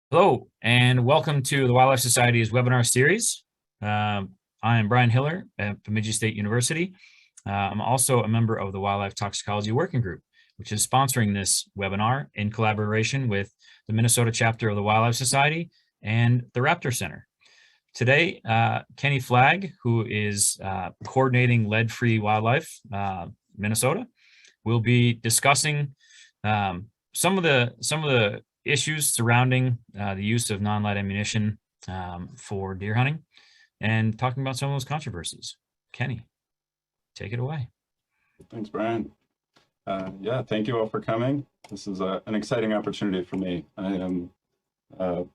Hello, and welcome to the Wildlife Society's webinar series. I am Brian Hiller at Bemidji State University. I'm also a member of the Wildlife Toxicology Working Group, which is sponsoring this webinar in collaboration with the Minnesota chapter of the Wildlife Society and the Raptor Center. Today, Kenny Flagg, who is coordinating Lead-Free Wildlife Minnesota, will be discussing some of the issues surrounding the use of non-lead ammunition for deer hunting and talking about some of those controversies. Kenny, take it away. Thanks, Brian. Yeah, thank you all for coming. This is an exciting opportunity for me. I'm a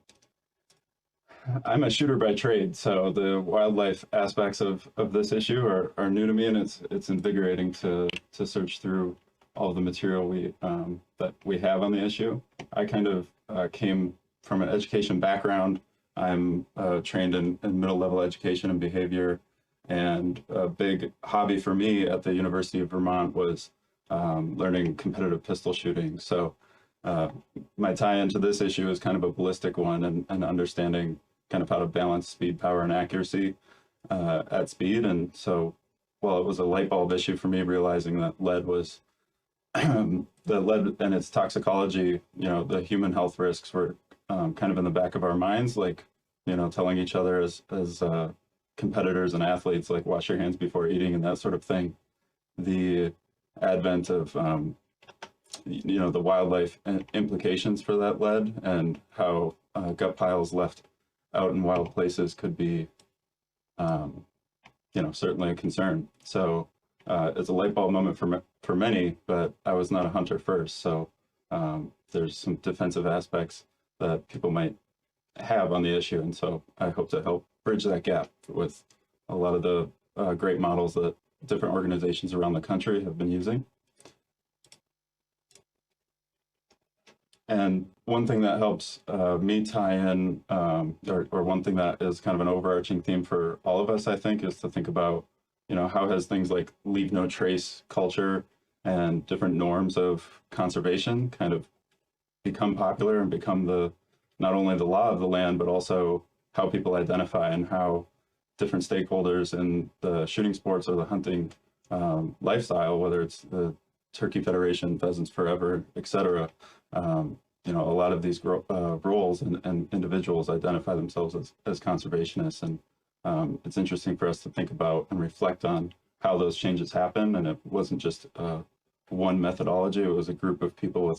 shooter by trade, so the wildlife aspects of this issue are new to me, and it's invigorating to search through all of the material that we have on the issue. I kind of came from an education background. I'm trained in middle level education and behavior, and a big hobby for me at the University of Vermont was learning competitive pistol shooting. So my tie into this issue is kind of a ballistic one, and understanding kind of how to balance speed, power, and accuracy at speed. And so, while it was a light bulb issue for me, realizing that lead was the lead and its toxicology, the human health risks were kind of in the back of our minds, like, telling each other as competitors and athletes, like, wash your hands before eating and that sort of thing. The advent of the wildlife implications for that lead, and how gut piles left out in wild places could be certainly a concern. So it's a light bulb moment for many, but I was not a hunter first, so there's some defensive aspects that people might have on the issue, and so I hope to help bridge that gap with a lot of the great models that different organizations around the country have been using. And one thing that helps me tie in, or one thing that is kind of an overarching theme for all of us, I think, is to think about, how has things like leave no trace culture and different norms of conservation kind of become popular and become not only the law of the land, but also how people identify, and how different stakeholders in the shooting sports or the hunting lifestyle, whether it's the Turkey Federation, Pheasants Forever, etc. A lot of these roles and individuals identify themselves as conservationists, and it's interesting for us to think about and reflect on how those changes happen. And it wasn't just one methodology; it was a group of people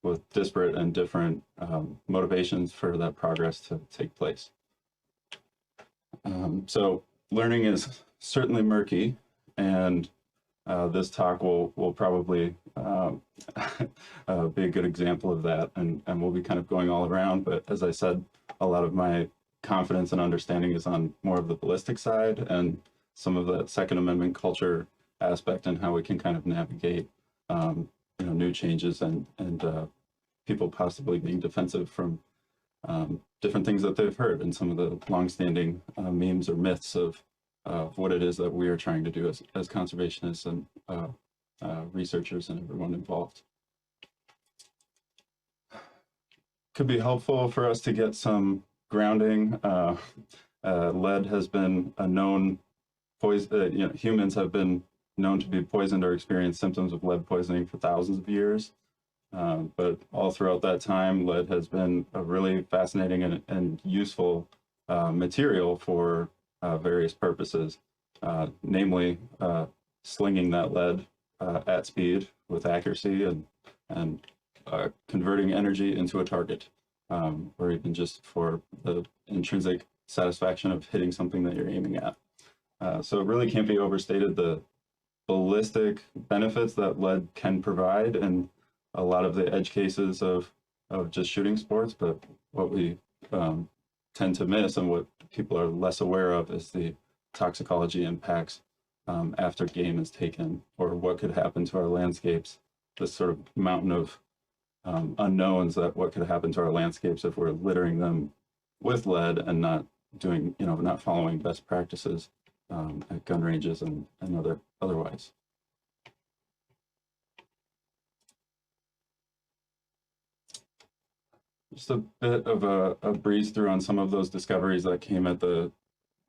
with disparate and different motivations for that progress to take place. So learning is certainly murky, and this talk will probably be a good example of that, and we'll be kind of going all around. But as I said, a lot of my confidence and understanding is on more of the ballistic side, and some of the Second Amendment culture aspect, and how we can kind of navigate new changes and people possibly being defensive from different things that they've heard, and some of the longstanding memes or myths of what it is that we are trying to do as conservationists and researchers and everyone involved. Could be helpful for us to get some grounding. Lead has been a known poison. Humans have been known to be poisoned or experience symptoms of lead poisoning for thousands of years. But all throughout that time, lead has been a really fascinating and useful material for various purposes, namely slinging that lead at speed with accuracy, and converting energy into a target, or even just for the intrinsic satisfaction of hitting something that you're aiming at. So it really can't be overstated the ballistic benefits that lead can provide, and a lot of the edge cases of just shooting sports. But what we tend to miss, and what people are less aware of, is the toxicology impacts after game is taken, or what could happen to our landscapes. This sort of mountain of unknowns, that what could happen to our landscapes if we're littering them with lead and not doing, not following best practices at gun ranges and otherwise. just a bit of a breeze through on some of those discoveries that came at the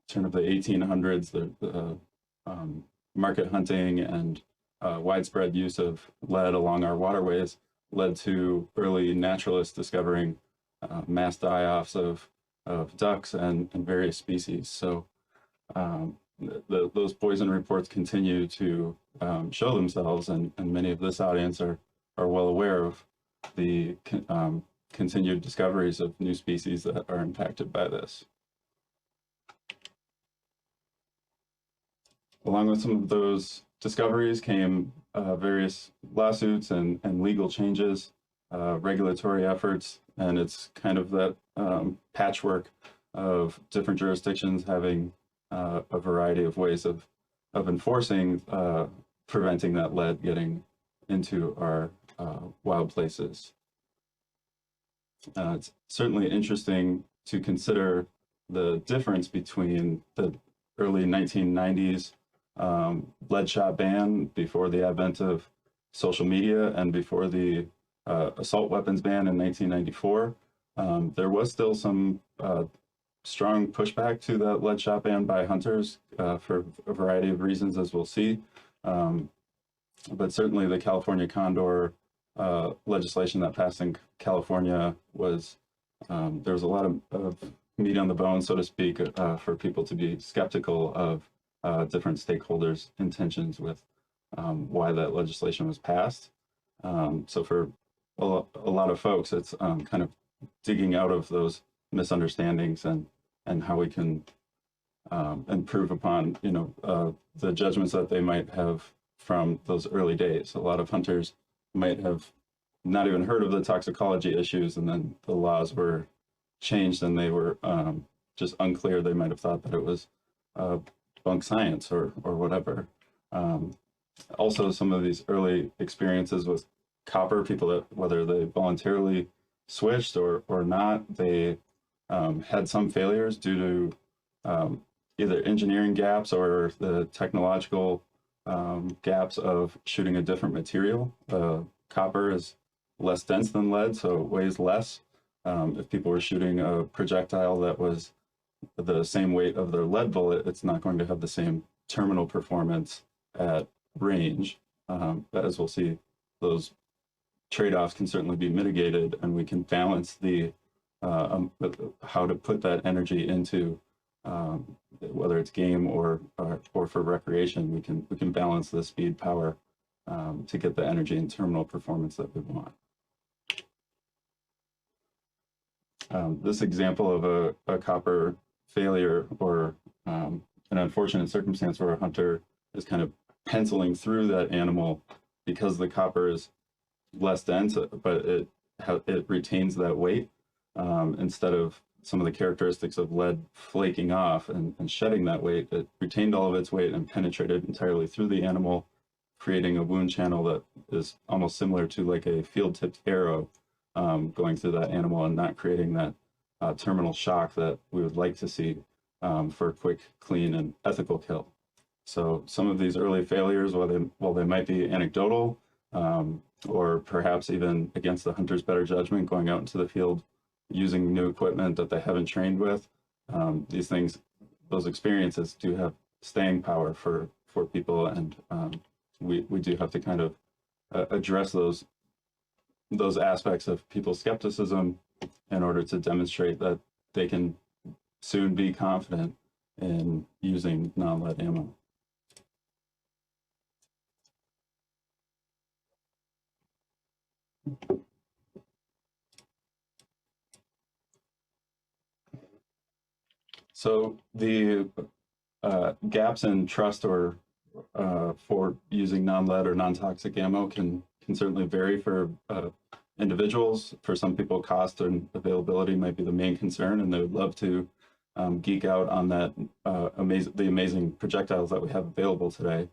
turn of the 1800s, the market hunting and widespread use of lead along our waterways led to early naturalists discovering mass die-offs of ducks and various species. So those poison reports continue to show themselves, and many of this audience are well aware of the continued discoveries of new species that are impacted by this. Along with some of those discoveries came various lawsuits and legal changes, regulatory efforts, and it's kind of that patchwork of different jurisdictions having a variety of ways of enforcing, preventing that lead getting into our wild places. It's certainly interesting to consider the difference between the early 1990s lead shot ban before the advent of social media and before the assault weapons ban in 1994. There was still some strong pushback to that lead shot ban by hunters for a variety of reasons, as we'll see. But certainly the California condor legislation that passed in California was, there was a lot of meat on the bone, so to speak, for people to be skeptical of different stakeholders' intentions with why that legislation was passed. So for a lot of folks, it's kind of digging out of those misunderstandings and how we can improve upon, the judgments that they might have from those early days. A lot of hunters might have not even heard of the toxicology issues, and then the laws were changed and they were just unclear. They might have thought that it was bunk science or whatever. Also, some of these early experiences with copper, people that, whether they voluntarily switched or not, they had some failures due to either engineering gaps or the technological gaps of shooting a different material. Copper is less dense than lead, so it weighs less. If people were shooting a projectile that was the same weight of their lead bullet, it's not going to have the same terminal performance at range. But as we'll see, those trade-offs can certainly be mitigated, and we can balance the how to put that energy into whether it's game or for recreation. We can balance the speed power to get the energy and terminal performance that we want. This example of a copper failure or an unfortunate circumstance where a hunter is kind of penciling through that animal because the copper is less dense, but it retains that weight instead of some of the characteristics of lead flaking off and shedding that weight. It retained all of its weight and penetrated entirely through the animal, creating a wound channel that is almost similar to like a field-tipped arrow going through that animal, and not creating that terminal shock that we would like to see for a quick, clean, and ethical kill. So some of these early failures, while they might be anecdotal, or perhaps even against the hunter's better judgment, going out into the field using new equipment that they haven't trained with, these things, those experiences do have staying power for people, and we do have to kind of address those aspects of people's skepticism in order to demonstrate that they can soon be confident in using non-lead ammo. So the gaps in trust or for using non-lead or non-toxic ammo can certainly vary for individuals. For some people, cost and availability might be the main concern, and they would love to geek out on that the amazing projectiles that we have available today.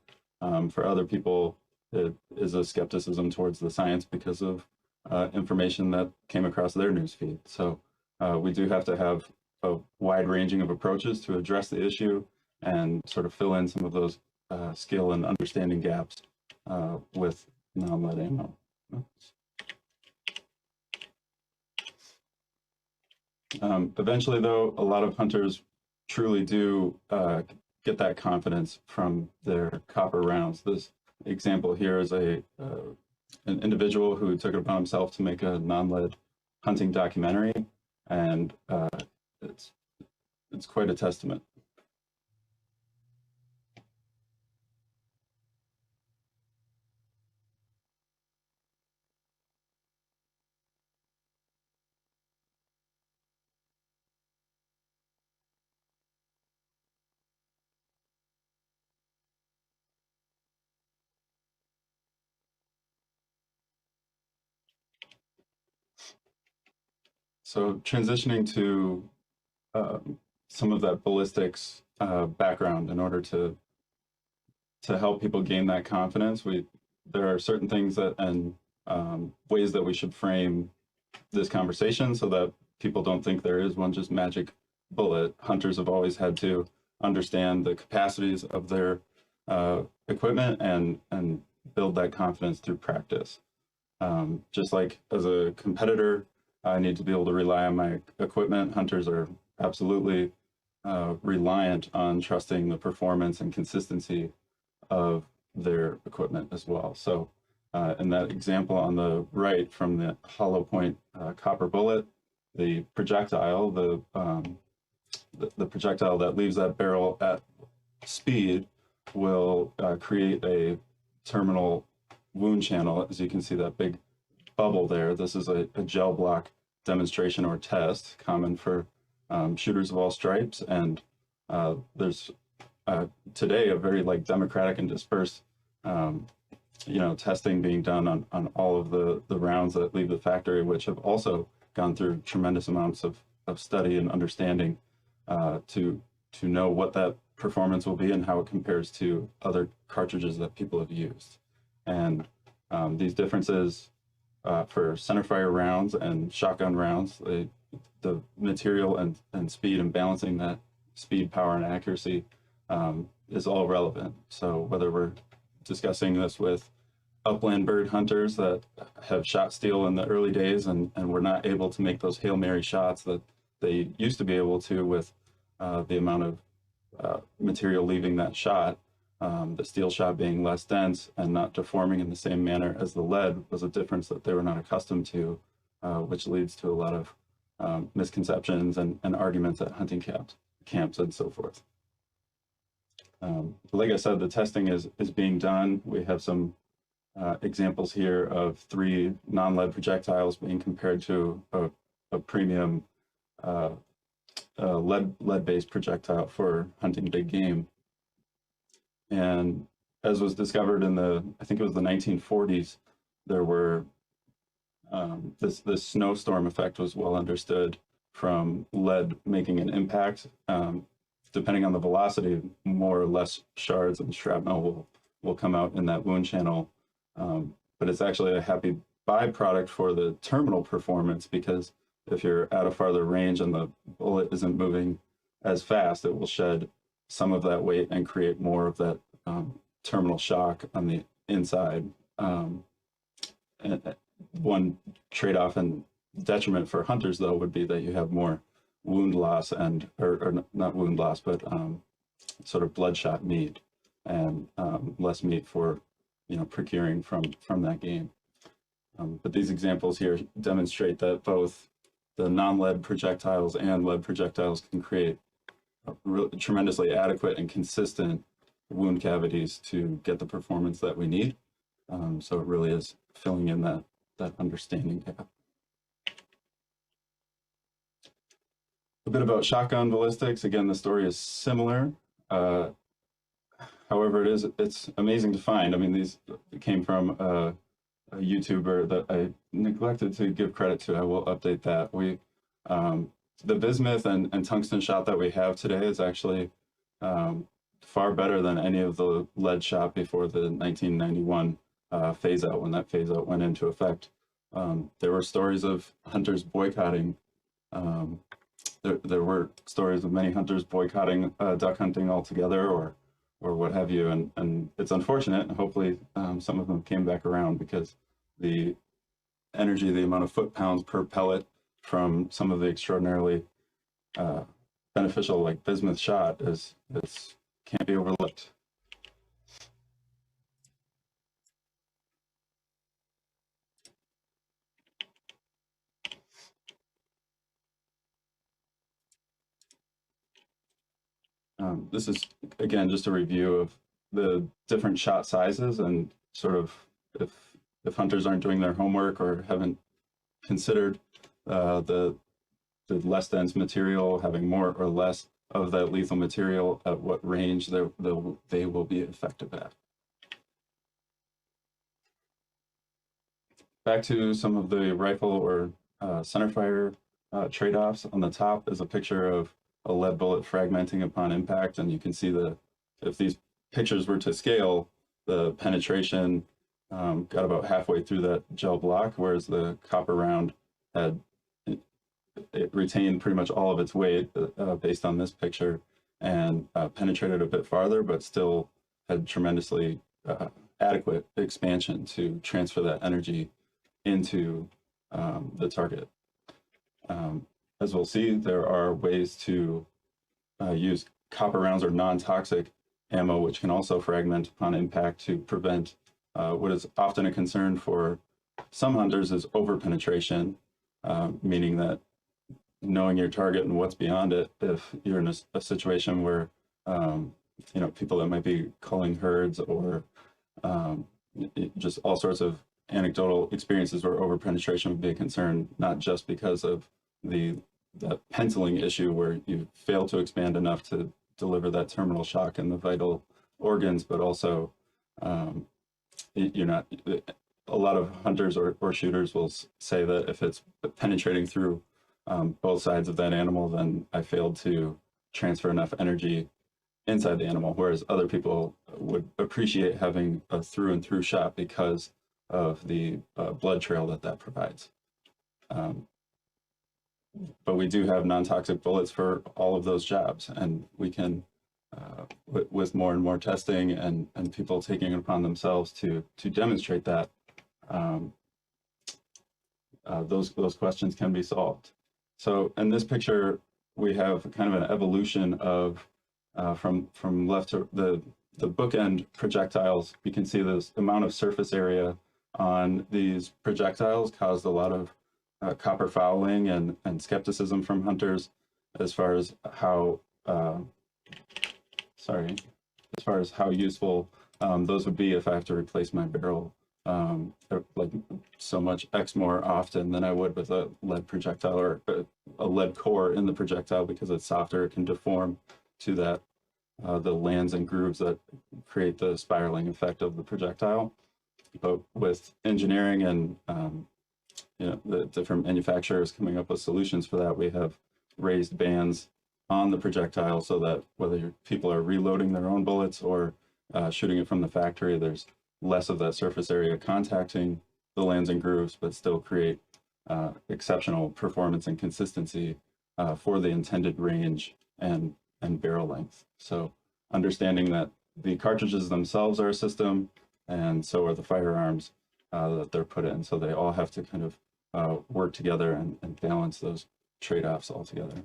For other people, it is a skepticism towards the science because of information that came across their newsfeed. So we do have to have a wide ranging of approaches to address the issue and sort of fill in some of those skill and understanding gaps with non-lead ammo. Eventually, though, a lot of hunters truly do get that confidence from their copper rounds. This example here is an individual who took it upon himself to make a non-lead hunting documentary, and it's quite a testament. So transitioning to some of that ballistics background in order to help people gain that confidence, there are certain things that and ways that we should frame this conversation so that people don't think there is one just magic bullet. Hunters have always had to understand the capacities of their equipment and build that confidence through practice. Just like as a competitor, I need to be able to rely on my equipment. Hunters are absolutely reliant on trusting the performance and consistency of their equipment as well. So in that example on the right from the hollow point copper bullet, the projectile, the projectile that leaves that barrel at speed will create a terminal wound channel. As you can see, that big bubble there. This is a gel block demonstration or test, common for shooters of all stripes. And there's today a very democratic and dispersed testing being done on all of the rounds that leave the factory, which have also gone through tremendous amounts of study and understanding to know what that performance will be and how it compares to other cartridges that people have used. And these differences for centerfire rounds and shotgun rounds, the material and speed and balancing that speed, power, and accuracy is all relevant. So whether we're discussing this with upland bird hunters that have shot steel in the early days and were not able to make those Hail Mary shots that they used to be able to with the amount of material leaving that shot, the steel shot being less dense and not deforming in the same manner as the lead was a difference that they were not accustomed to, which leads to a lot of misconceptions and arguments at hunting camps and so forth. Like I said, the testing is being done. We have some examples here of 3 non-lead projectiles being compared to a premium lead-based projectile for hunting big game. And as was discovered in I think it was the 1940s, there were this snowstorm effect was well understood from lead making an impact. Depending on the velocity, more or less shards and shrapnel will come out in that wound channel. But it's actually a happy byproduct for the terminal performance, because if you're at a farther range and the bullet isn't moving as fast, it will shed some of that weight and create more of that terminal shock on the inside. And one trade-off and detriment for hunters, though, would be that you have more wound loss or not wound loss, but sort of bloodshot meat and less meat for procuring from that game. But these examples here demonstrate that both the non-lead projectiles and lead projectiles can create tremendously adequate and consistent wound cavities to get the performance that we need. So it really is filling in that understanding gap. A bit about shotgun ballistics. Again, the story is similar. However, it's amazing to find. I mean, these came from a YouTuber that I neglected to give credit to. I will update that. The bismuth and tungsten shot that we have today is actually far better than any of the lead shot before the 1991 phase out. When that phase out went into effect, there were stories of hunters boycotting. There were stories of many hunters boycotting duck hunting altogether, or what have you, and it's unfortunate. And hopefully, some of them came back around, because the energy, the amount of foot-pounds per pellet from some of the extraordinarily beneficial, like bismuth shot, is can't be overlooked. This is, again, just a review of the different shot sizes, and sort of if hunters aren't doing their homework or haven't considered the less dense material having more or less of that lethal material, at what range they will be effective at. Back to some of the rifle or centerfire trade-offs. On the top is a picture of a lead bullet fragmenting upon impact, and you can see if these pictures were to scale, the penetration got about halfway through that gel block, whereas the copper round had it retained pretty much all of its weight based on this picture, and penetrated a bit farther, but still had tremendously adequate expansion to transfer that energy into the target. As we'll see, there are ways to use copper rounds or non-toxic ammo, which can also fragment upon impact, to prevent what is often a concern for some hunters is over-penetration, meaning that knowing your target and what's beyond it, if you're in a situation where people that might be culling herds, or just all sorts of anecdotal experiences where over-penetration would be a concern, not just because of that penciling issue where you fail to expand enough to deliver that terminal shock in the vital organs, but also you're not. A lot of hunters or shooters will say that if it's penetrating through both sides of that animal, then I failed to transfer enough energy inside the animal, whereas other people would appreciate having a through and through shot because of the blood trail that provides. But we do have non-toxic bullets for all of those jobs, and we can, with more and more testing and people taking it upon themselves to demonstrate that, those questions can be solved. So in this picture, we have kind of an evolution of from left to the bookend projectiles. You can see this amount of surface area on these projectiles caused a lot of copper fouling and skepticism from hunters as far as how useful those would be if I have to replace my barrel like so much X more often than I would with a lead projectile, or a lead core in the projectile, because it's softer, it can deform to that the lands and grooves that create the spiraling effect of the projectile. But with engineering and the different manufacturers coming up with solutions for that, we have raised bands on the projectile so that whether people are reloading their own bullets or shooting it from the factory, there's less of that surface area contacting the lands and grooves, but still create exceptional performance and consistency for the intended range and barrel length. So understanding that the cartridges themselves are a system, and so are the firearms that they're put in. So they all have to kind of work together and balance those trade-offs all together.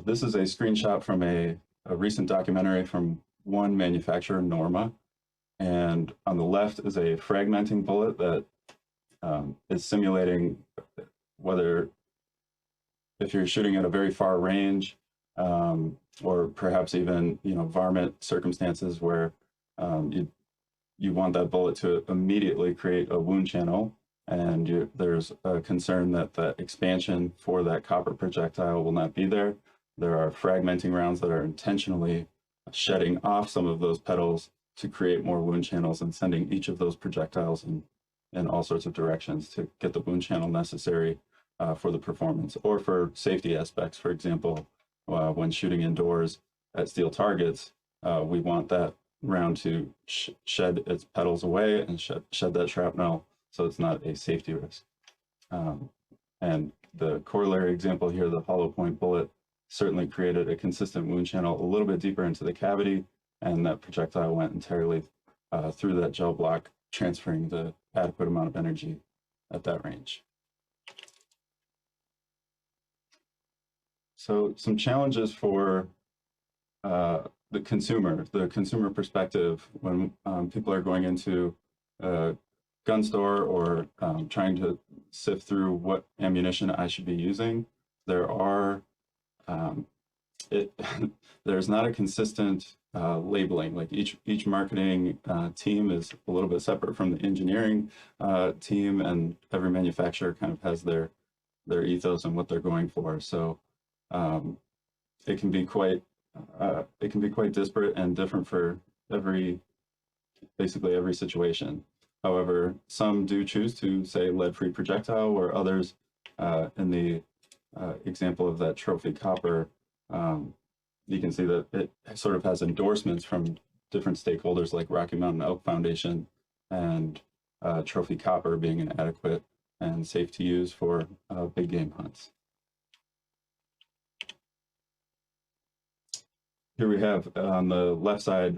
This is a screenshot from a recent documentary from one manufacturer, Norma. And on the left is a fragmenting bullet that is simulating whether, if you're shooting at a very far range, or perhaps even varmint circumstances where you want that bullet to immediately create a wound channel, and there's a concern that the expansion for that copper projectile will not be there. There are fragmenting rounds that are intentionally shedding off some of those petals to create more wound channels and sending each of those projectiles in all sorts of directions to get the wound channel necessary for the performance, or for safety aspects. For example, when shooting indoors at steel targets, we want that round to shed its petals away and shed that shrapnel, so it's not a safety risk. And the corollary example here, the hollow point bullet, certainly created a consistent wound channel a little bit deeper into the cavity, and that projectile went entirely through that gel block, transferring the adequate amount of energy at that range. So some challenges for the consumer perspective when people are going into a gun store or trying to sift through what ammunition I should be using. There are there's not a consistent labeling. Like each marketing team is a little bit separate from the engineering team, and every manufacturer kind of has their ethos and what they're going for. So it can be quite disparate and different for basically every situation. However, some do choose to say lead-free projectile, where others, in the example of that trophy copper, you can see that it sort of has endorsements from different stakeholders like Rocky Mountain Elk Foundation and trophy copper being an adequate and safe to use for big game hunts. Here we have on the left side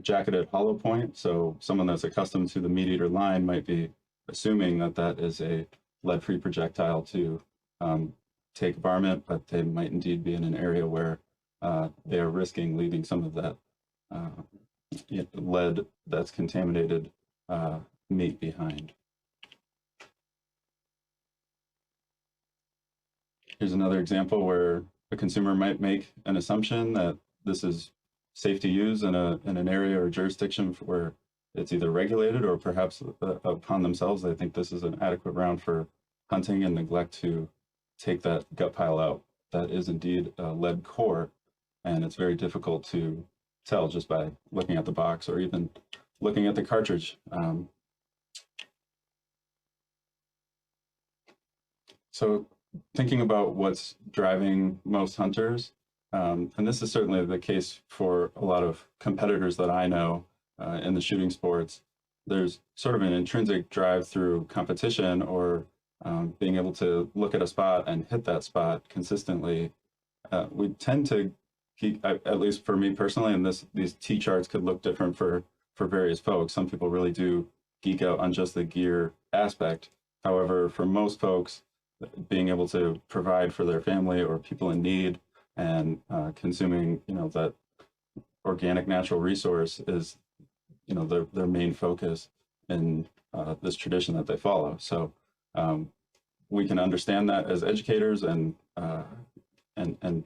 jacketed hollow point. So someone that's accustomed to the meat eater line might be assuming that that is a lead-free projectile to take varmint, but they might indeed be in an area where they are risking leaving some of that lead that's contaminated meat behind. Here's another example where a consumer might make an assumption that this is safe to use in an area or jurisdiction where it's either regulated or perhaps upon themselves they think this is an adequate round for hunting and neglect to take that gut pile out. That is indeed a lead core, and it's very difficult to tell just by looking at the box or even looking at the cartridge. So thinking about what's driving most hunters, and this is certainly the case for a lot of competitors that I know in the shooting sports, there's sort of an intrinsic drive through competition or being able to look at a spot and hit that spot consistently. We tend to geek, at least for me personally, and these T-charts could look different for various folks. Some people really do geek out on just the gear aspect. However, for most folks, being able to provide for their family or people in need and consuming, that organic natural resource is, their main focus in this tradition that they follow. So we can understand that as educators and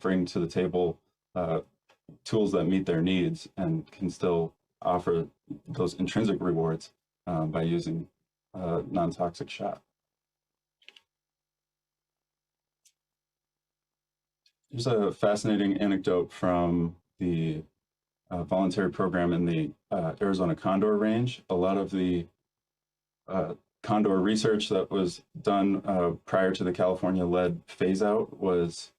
bring to the table tools that meet their needs and can still offer those intrinsic rewards by using non-toxic shot. Here's a fascinating anecdote from the voluntary program in the Arizona Condor Range. A lot of the condor research that was done prior to the California lead phase out was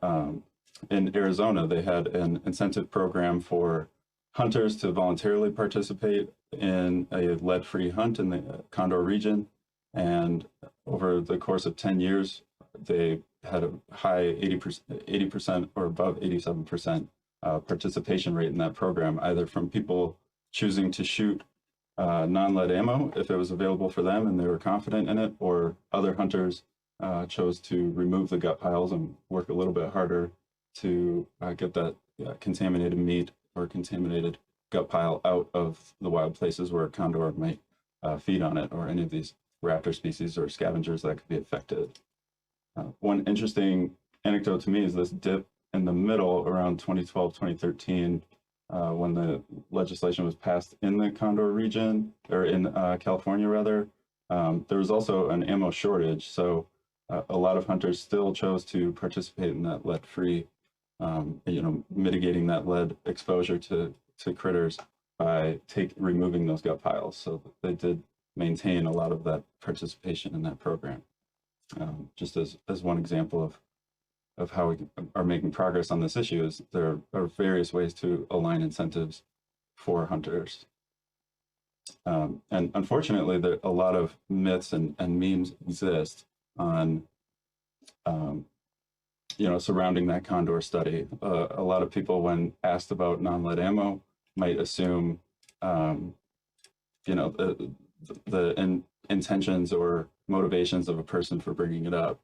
in Arizona. They had an incentive program for hunters to voluntarily participate in a lead-free hunt in the condor region. And over the course of 10 years, they had a high 80% or above 87% participation rate in that program, either from people choosing to shoot non-lead ammo if it was available for them and they were confident in it, or other hunters chose to remove the gut piles and work a little bit harder to get that contaminated meat or contaminated gut pile out of the wild places where a condor might feed on it, or any of these raptor species or scavengers that could be affected. One interesting anecdote to me is this dip in the middle around 2012, 2013, when the legislation was passed in the Condor region, or in California rather. There was also an ammo shortage, so a lot of hunters still chose to participate in that lead-free, mitigating that lead exposure to critters by removing those gut piles. So they did maintain a lot of that participation in that program. Just as one example of how we are making progress on this issue, is there are various ways to align incentives for hunters. And unfortunately, a lot of myths and memes exist on, surrounding that condor study. A lot of people, when asked about non-lead ammo, might assume, the intentions or motivations of a person for bringing it up,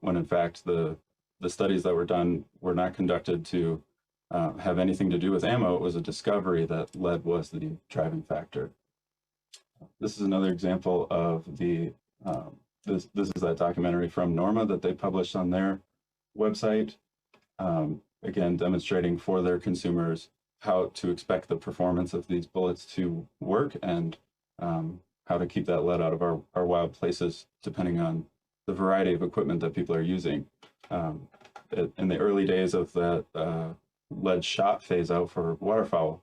when in fact the the studies that were done were not conducted to have anything to do with ammo. It was a discovery that lead was the driving factor. This is another example of the, this is that documentary from Norma that they published on their website. Again, demonstrating for their consumers how to expect the performance of these bullets to work, and how to keep that lead out of our wild places, depending on the variety of equipment that people are using. In the early days of that lead shot phase out for waterfowl,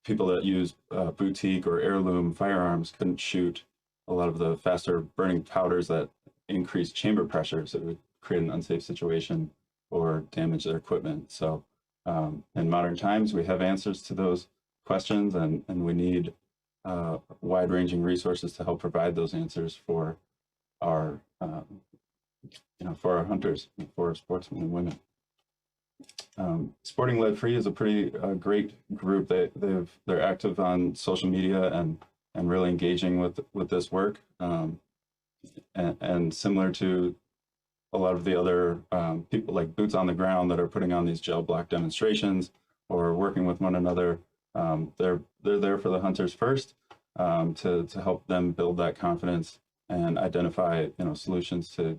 people that use boutique or heirloom firearms couldn't shoot a lot of the faster burning powders that increased chamber pressures. It would create an unsafe situation or damage their equipment. So in modern times, we have answers to those questions, and we need wide-ranging resources to help provide those answers for our, for our hunters, and for our sportsmen and women. Sporting Lead Free is a pretty great group. They're active on social media and really engaging with this work. And similar to a lot of the other people like Boots on the Ground that are putting on these gel block demonstrations or working with one another, they're there for the hunters first, to help them build that confidence and identify solutions to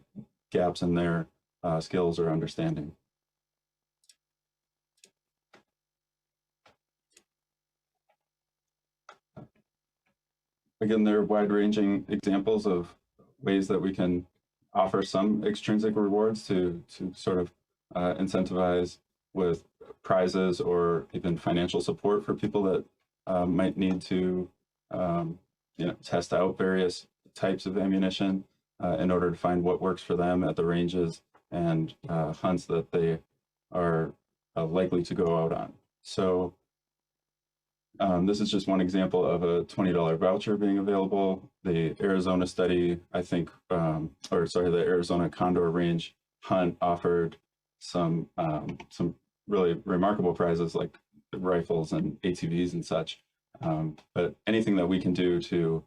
gaps in their skills or understanding. Again, there are wide-ranging examples of ways that we can offer some extrinsic rewards to sort of incentivize with prizes or even financial support for people that might need to test out various types of ammunition in order to find what works for them at the ranges and hunts that they are likely to go out on. So this is just one example of a $20 voucher being available. The Arizona study, I think, the Arizona Condor Range hunt offered some really remarkable prizes like rifles and ATVs and such. But anything that we can do to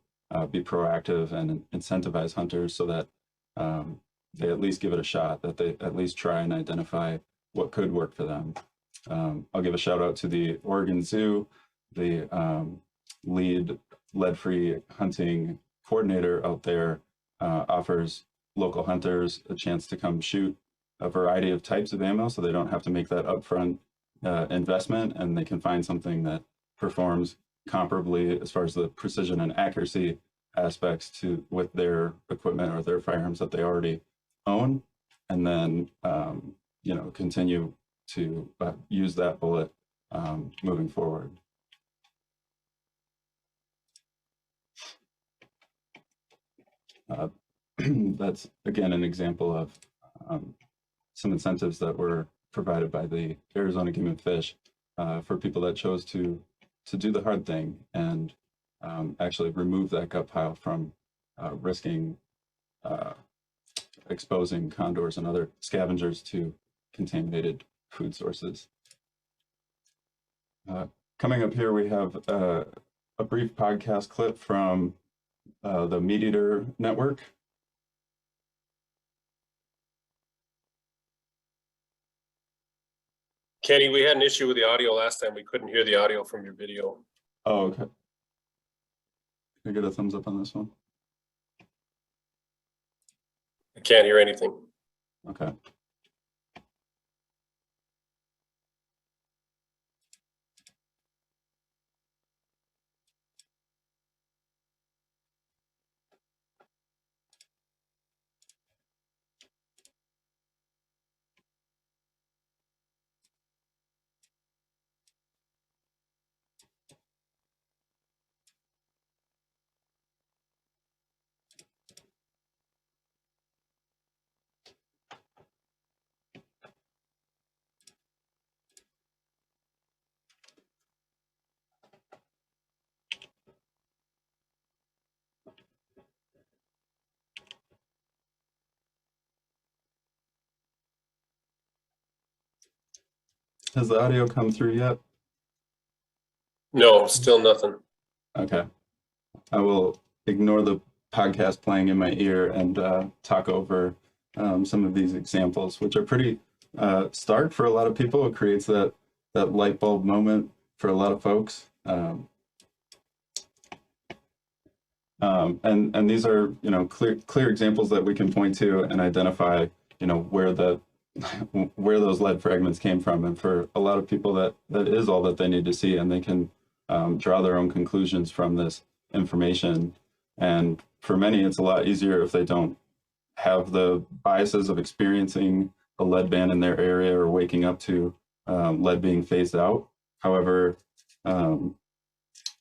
be proactive and incentivize hunters so that they at least give it a shot, that they at least try and identify what could work for them. I'll give a shout out to the Oregon Zoo. The lead lead-free hunting coordinator out there offers local hunters a chance to come shoot a variety of types of ammo, so they don't have to make that upfront investment, and they can find something that performs comparably as far as the precision and accuracy aspects with their equipment or their firearms that they already own, and then continue to use that bullet moving forward. That's again an example of some incentives that were provided by the Arizona Game and Fish for people that chose to do the hard thing and actually remove that gut pile from risking exposing condors and other scavengers to contaminated food sources. Coming up here, we have a brief podcast clip from the Meat Eater Network. Kenny, we had an issue with the audio last time. We couldn't hear the audio from your video. Oh, okay. Can I get a thumbs up on this one? I can't hear anything. Okay. Has the audio come through yet? No, still nothing. Okay. I will ignore the podcast playing in my ear and talk over some of these examples, which are pretty stark for a lot of people. It creates that light bulb moment for a lot of folks. And these are, you know, clear examples that we can point to and identify, you know, where those lead fragments came from. And for a lot of people, that is all that they need to see, and they can draw their own conclusions from this information. And for many, it's a lot easier if they don't have the biases of experiencing a lead ban in their area or waking up to lead being phased out. However, you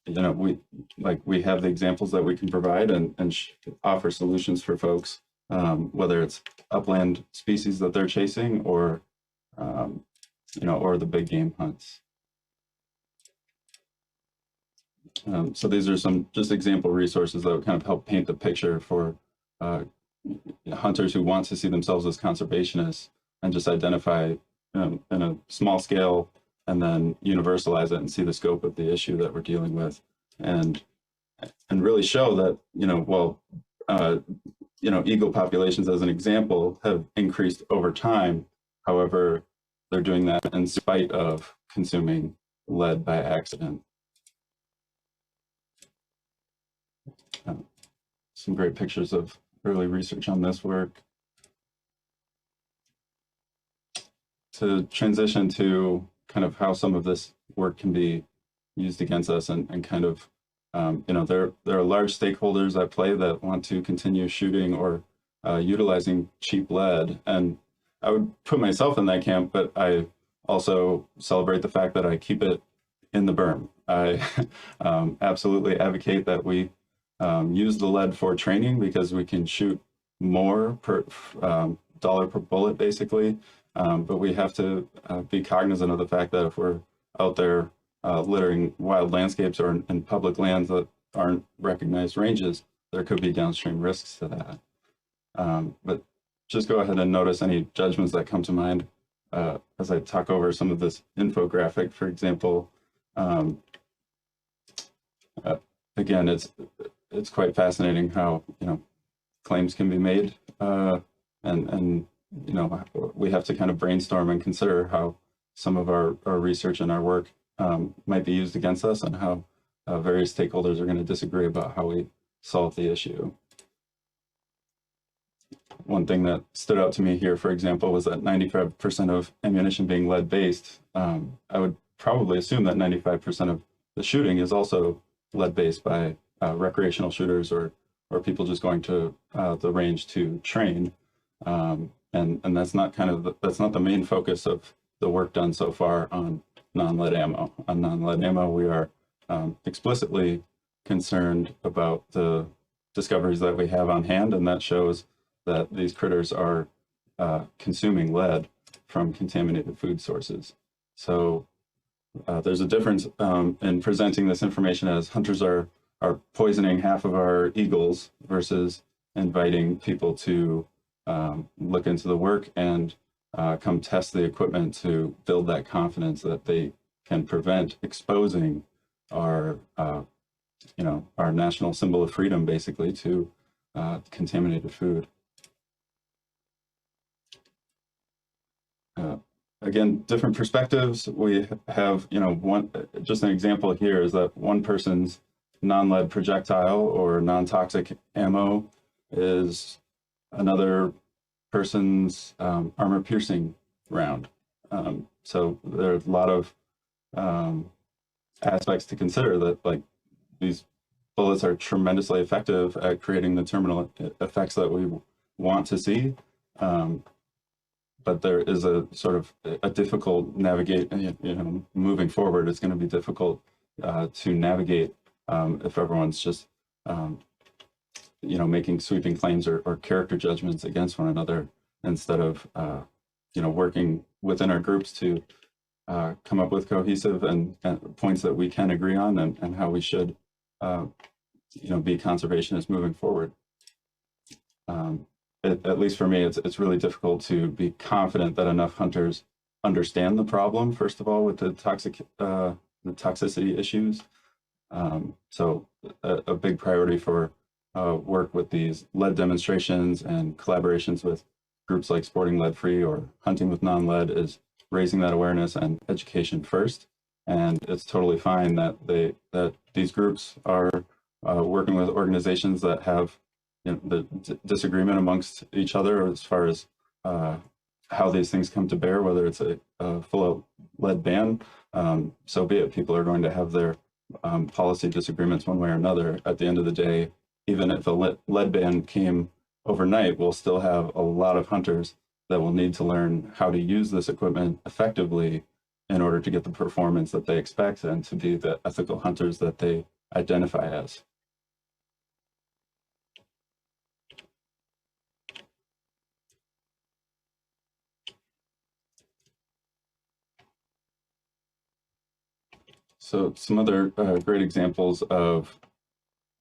know, we have the examples that we can provide and offer solutions for folks, whether it's upland species that they're chasing or, you know, or the big game hunts. So these are some just example resources that would kind of help paint the picture for hunters who want to see themselves as conservationists and just identify in a small scale and then universalize it and see the scope of the issue that we're dealing with, and really show that, you know, well, you know, eagle populations as an example have increased over time. However, they're doing that in spite of consuming lead by accident. Some great pictures of early research on this work. To transition to kind of how some of this work can be used against us, and kind of, you know, there are large stakeholders at play that want to continue shooting or utilizing cheap lead. And I would put myself in that camp, but I also celebrate the fact that I keep it in the berm. I absolutely advocate that we use the lead for training, because we can shoot more per dollar per bullet, basically. But we have to be cognizant of the fact that if we're out there littering wild landscapes or in public lands that aren't recognized ranges, there could be downstream risks to that. But just go ahead and notice any judgments that come to mind as I talk over some of this infographic. For example, again, it's quite fascinating how, you know, claims can be made, and you know, we have to kind of brainstorm and consider how some of our research and our work might be used against us, and how various stakeholders are going to disagree about how we solve the issue. One thing that stood out to me here, for example, was that 95% of ammunition being lead-based. I would probably assume that 95% of the shooting is also lead-based by recreational shooters or people just going to the range to train. And that's not that's not the main focus of the work done so far on non-lead ammo. On non-lead ammo, we are explicitly concerned about the discoveries that we have on hand, and that shows that these critters are consuming lead from contaminated food sources. So there's a difference in presenting this information as hunters are poisoning half of our eagles versus inviting people to look into the work and come test the equipment to build that confidence that they can prevent exposing our, you know, our national symbol of freedom, basically, to contaminated food. Again, different perspectives. We have, you know, just an example here is that one person's non-lead projectile or non-toxic ammo is another person's armor-piercing round. So there's a lot of aspects to consider, that like these bullets are tremendously effective at creating the terminal effects that we want to see. But there is a sort of a difficult navigate, you know, moving forward, it's going to be difficult to navigate if everyone's just, you know, making sweeping claims or character judgments against one another, instead of, you know, working within our groups to come up with cohesive and points that we can agree on, and how we should, you know, be conservationists moving forward. At least for me, it's really difficult to be confident that enough hunters understand the problem, first of all, with the toxicity issues. So a big priority for work with these lead demonstrations and collaborations with groups like Sporting Lead Free or Hunting with Non-Lead is raising that awareness and education first. And it's totally fine that these groups are working with organizations that have the disagreement amongst each other as far as how these things come to bear, whether it's a full lead ban. So be it. People are going to have their policy disagreements one way or another. At the end of the day, even if a lead ban came overnight, we'll still have a lot of hunters that will need to learn how to use this equipment effectively in order to get the performance that they expect and to be the ethical hunters that they identify as. So some other great examples of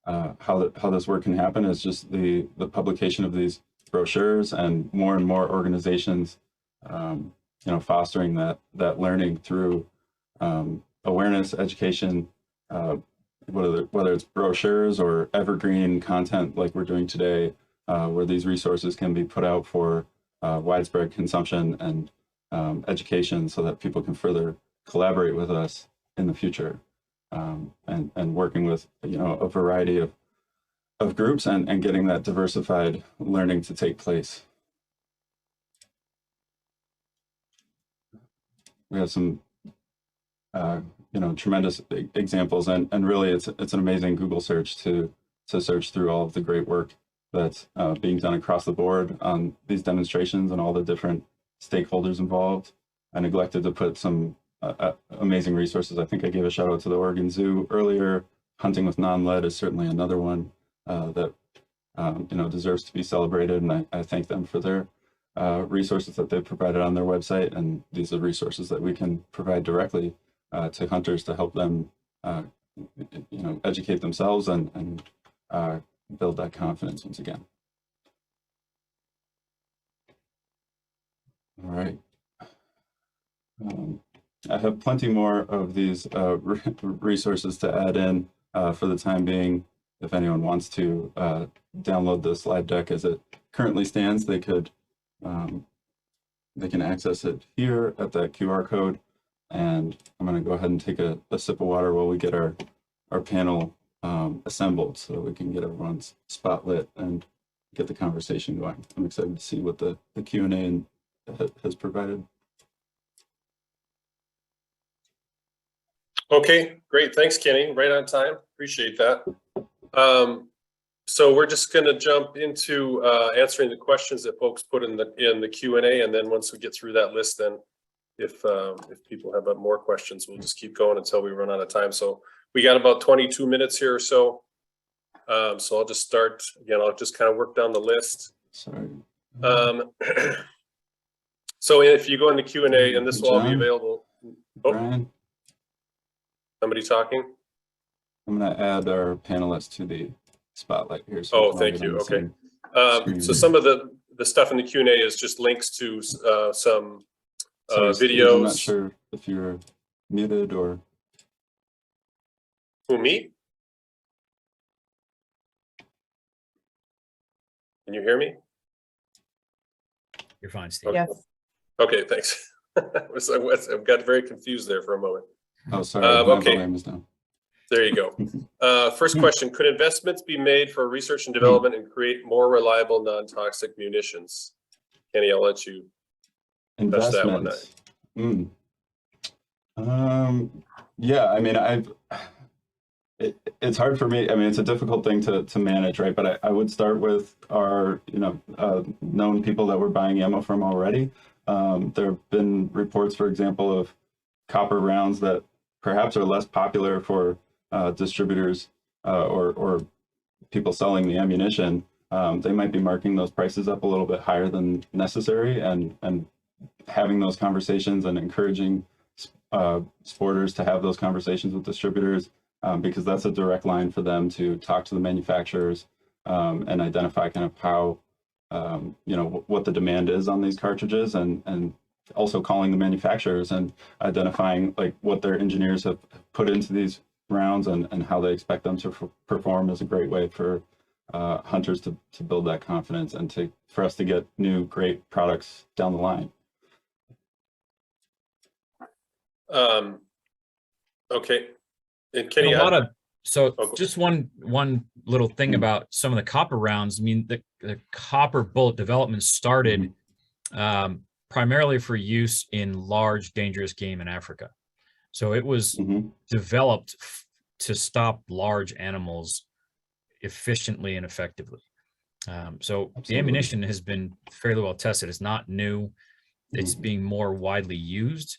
how this work can happen is just the publication of these brochures and more organizations, fostering that learning through awareness, education, whether it's brochures or evergreen content like we're doing today, where these resources can be put out for widespread consumption and education so that people can further collaborate with us in the future, and working with a variety of groups and getting that diversified learning to take place. We have some tremendous examples, and really it's an amazing Google search to search through all of the great work that's being done across the board on these demonstrations and all the different stakeholders involved. I neglected to put some amazing resources. I think I gave a shout out to the Oregon Zoo earlier. Hunting with Non-Lead is certainly another one that deserves to be celebrated, and I thank them for their resources that they've provided on their website, and these are resources that we can provide directly to hunters to help them educate themselves and build that confidence once again. All right. I have plenty more of these resources to add in for the time being. If anyone wants to download the slide deck as it currently stands, they can access it here at that QR code. And I'm going to go ahead and take a sip of water while we get our panel assembled so that we can get everyone's spot lit and get the conversation going. I'm excited to see what the Q&A has provided. Okay, great. Thanks, Kenny. Right on time. Appreciate that. So we're just going to jump into answering the questions that folks put in the Q&A, and then once we get through that list, then if people have more questions, we'll just keep going until we run out of time. So we got about 22 minutes here or so. So I'll just start again. I'll just kind of work down the list. Sorry. So if you go into Q&A, and this will all be available. Oh, Brian, somebody talking? I'm going to add our panelists to the spotlight here. So Oh, thank you. Okay. So some of the stuff in the Q&A is just links to some videos. I'm not sure if you're muted or. Who, me? Can you hear me? You're fine, Steve. Okay. Yes. Okay, thanks. I got very confused there for a moment. Oh, sorry. Okay. My volume is down. There you go. First question, could investments be made for research and development and create more reliable non-toxic munitions? Kenny, I'll let you touch that one. Yeah, I mean, it's hard for me. I mean, it's a difficult thing to manage, right? But I would start with our, known people that we're buying ammo from already. There have been reports, for example, of copper rounds that perhaps are less popular for distributors or people selling the ammunition. They might be marking those prices up a little bit higher than necessary, and having those conversations and encouraging sporters to have those conversations with distributors, because that's a direct line for them to talk to the manufacturers and identify kind of how, what the demand is on these cartridges, and also calling the manufacturers and identifying like what their engineers have put into these rounds and how they expect them to perform is a great way for hunters to build that confidence and for us to get new great products down the line. Okay. And Kenny, just one little thing about some of the copper rounds. I mean, the copper bullet development started primarily for use in large, dangerous game in Africa. So it was developed to stop large animals efficiently and effectively. So the ammunition has been fairly well tested. It's not new. It's being more widely used,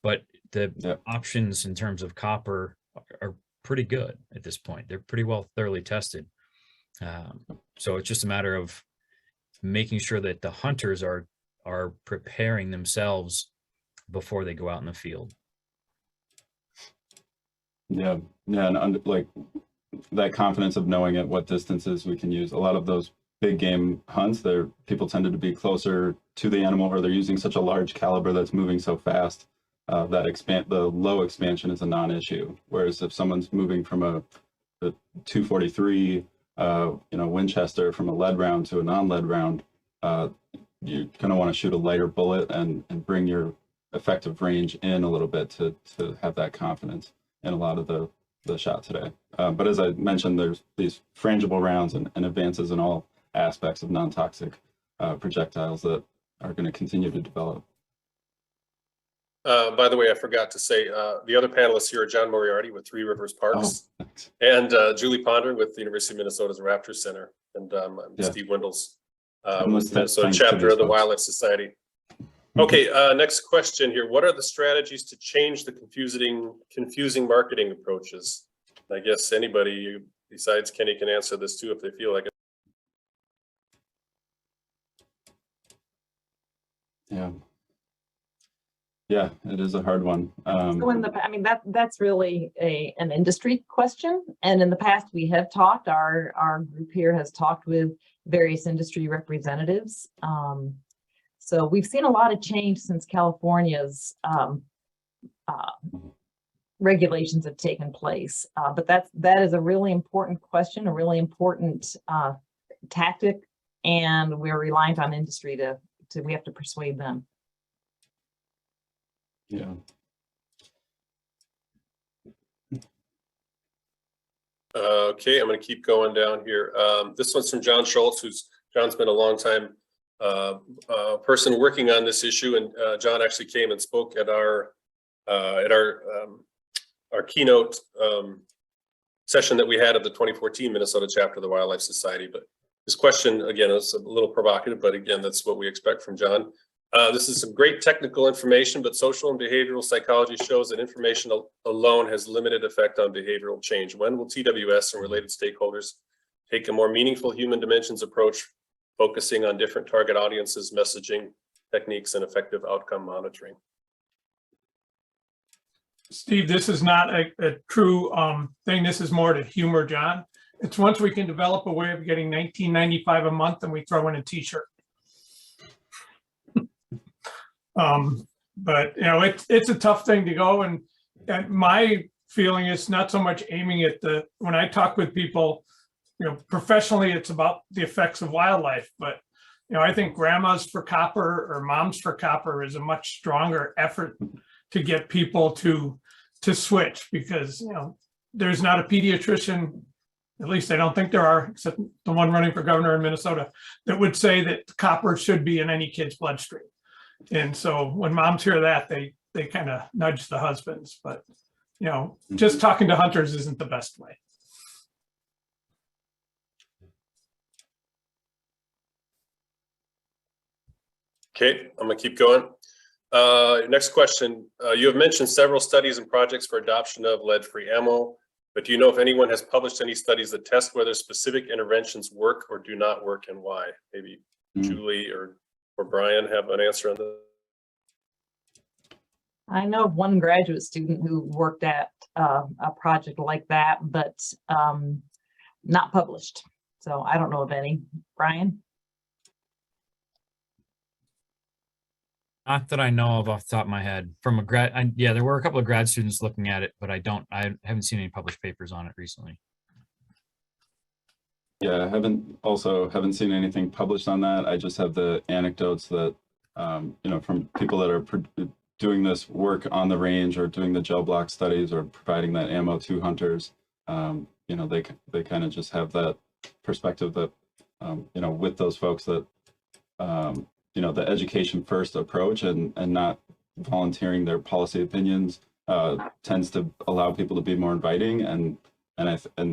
but the options in terms of copper are pretty good at this point. They're pretty well thoroughly tested. So it's just a matter of making sure that the hunters are preparing themselves before they go out in the field. Yeah, and like that confidence of knowing at what distances we can use. A lot of those big game hunts, people tended to be closer to the animal, or they're using such a large caliber that's moving so fast that the low expansion is a non-issue. Whereas if someone's moving from a 243 Winchester from a lead round to a non-lead round, you're going to want to shoot a lighter bullet and bring your effective range in a little bit to have that confidence in a lot of the shot today. But as I mentioned, there's these frangible rounds and advances in all aspects of non-toxic projectiles that are going to continue to develop. By the way, I forgot to say, the other panelists here are John Moriarty with Three Rivers Parks, and Julie Ponder with the University of Minnesota's Raptor Center, and Steve Windles, Minnesota chapter of the Wildlife Society. Okay, next question here. What are the strategies to change the confusing marketing approaches? I guess anybody besides Kenny can answer this too if they feel like it. Yeah, it is a hard one. So that's really an industry question. And in the past, we have talked, our group here has talked with various industry representatives. So we've seen a lot of change since California's regulations have taken place. But that is a really important question, a really important tactic, and we're reliant on industry we have to persuade them. Yeah. Okay, I'm going to keep going down here. This one's from John Schultz, John's been a long time person working on this issue, and John actually came and spoke at our keynote session that we had of the 2014 Minnesota chapter of the Wildlife Society. But his question, again, is a little provocative, but again, that's what we expect from John. This is some great technical information, but social and behavioral psychology shows that information alone has limited effect on behavioral change. When will TWS and related stakeholders take a more meaningful human dimensions approach, focusing on different target audiences, messaging, techniques, and effective outcome monitoring? Steve, this is not a true thing. This is more to humor John. It's once we can develop a way of getting $19.95 a month and we throw in a t-shirt. But it's a tough thing to go, and my feeling is not so much aiming at when I talk with people, professionally, it's about the effects of wildlife, but I think grandmas for copper or moms for copper is a much stronger effort to get people to switch, because there's not a pediatrician, at least I don't think there are, except the one running for governor in Minnesota, that would say that copper should be in any kid's bloodstream. And so when moms hear that, they kind of nudge the husbands, but just talking to hunters isn't the best way. Okay, I'm gonna keep going. Next question. You have mentioned several studies and projects for adoption of lead-free ammo, but do you know if anyone has published any studies that test whether specific interventions work or do not work, and why? Maybe Julie or Brian have an answer on that. I know of one graduate student who worked at a project like that, but not published. So I don't know of any. Brian? Not that I know of off the top of my head. From a grad, yeah, there were a couple of grad students looking at it, but I haven't seen any published papers on it recently. Yeah, I haven't seen anything published on that. I just have the anecdotes that, you know, from people that are doing this work on the range or doing the gel block studies or providing that ammo to hunters. You know, they kind of just have that perspective that, you know, with those folks that, you know, the education first approach and not volunteering their policy opinions tends to allow people to be more inviting. And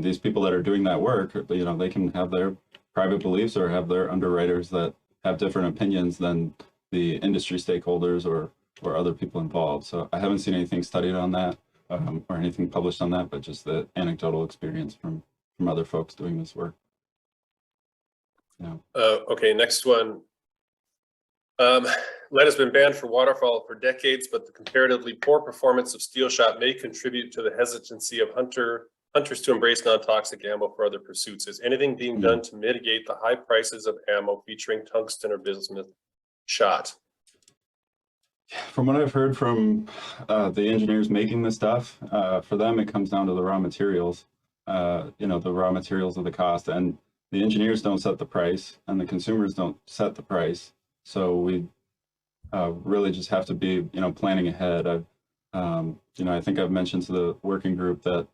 these people that are doing that work, you know, they can have their private beliefs or have their underwriters that have different opinions than the industry stakeholders or other people involved. So I haven't seen anything studied on that or anything published on that, but just the anecdotal experience from other folks doing this work. Yeah. Okay, next one. Lead has been banned for waterfowl for decades, but the comparatively poor performance of steel shot may contribute to the hesitancy of hunters to embrace non-toxic ammo for other pursuits. Is anything being done to mitigate the high prices of ammo featuring tungsten or bismuth shot? From what I've heard from the engineers making this stuff, for them it comes down to the raw materials. You know, the raw materials of the cost, and the engineers don't set the price, and the consumers don't set the price. So we really just have to be, you know, planning ahead. You know, I think I've mentioned to the working group that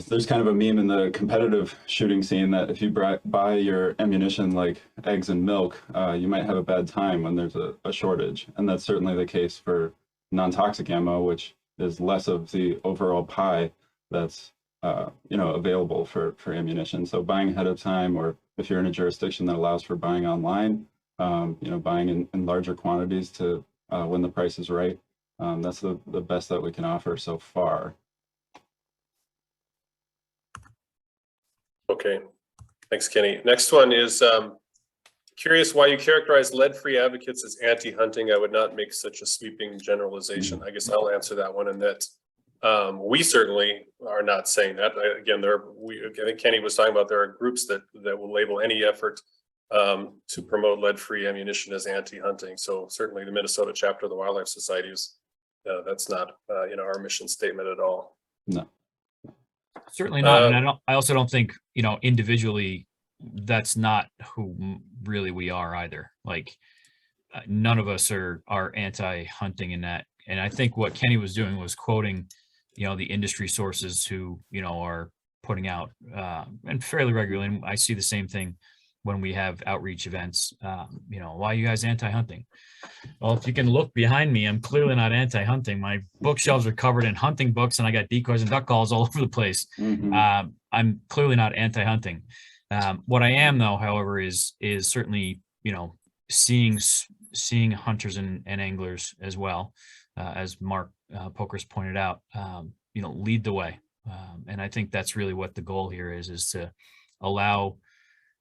there's kind of a meme in the competitive shooting scene that if you buy your ammunition like eggs and milk, you might have a bad time when there's a shortage. And that's certainly the case for non-toxic ammo, which is less of the overall pie that's you know, available for ammunition. So buying ahead of time, or if you're in a jurisdiction that allows for buying online, you know, buying in larger quantities to when the price is right, that's the best that we can offer so far. Okay, thanks, Kenny. Next one is curious why you characterize lead-free advocates as anti-hunting. I would not make such a sweeping generalization. I guess I'll answer that one, and that we certainly are not saying that. Again, I think Kenny was talking about there are groups that will label any effort to promote lead-free ammunition as anti-hunting. So certainly the Minnesota chapter of the Wildlife Society is that's not you know, our mission statement at all. No. Certainly not. And I also don't think, you know, individually, that's not who really we are either. Like none of us are anti-hunting in that. And I think what Kenny was doing was quoting, you know, the industry sources who, you know, are putting out and fairly regularly. And I see the same thing when we have outreach events. You know, why are you guys anti-hunting? Well, if you can look behind me, I'm clearly not anti-hunting. My bookshelves are covered in hunting books, and I got decoys and duck calls all over the place. I'm clearly not anti-hunting. What I am, though, however, is certainly, you know, seeing hunters and anglers as well, as Mark Pokers pointed out, you know, lead the way. And I think that's really what the goal here is to allow,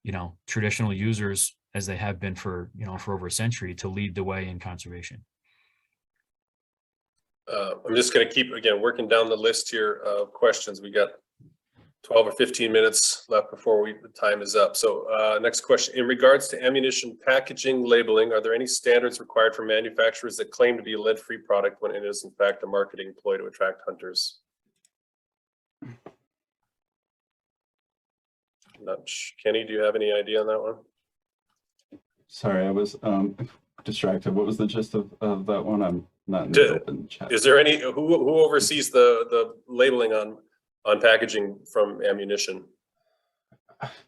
you know, traditional users, as they have been for, you know, for over a century, to lead the way in conservation. I'm just going to keep, again, working down the list here of questions. We got 12 or 15 minutes left before the time is up. So next question, in regards to ammunition packaging labeling, are there any standards required for manufacturers that claim to be a lead-free product when it is in fact a marketing ploy to attract hunters? Kenny, do you have any idea on that one? Sorry, I was distracted. What was the gist of that one? I'm not in the open chat. Is there any, who oversees the labeling on packaging from ammunition?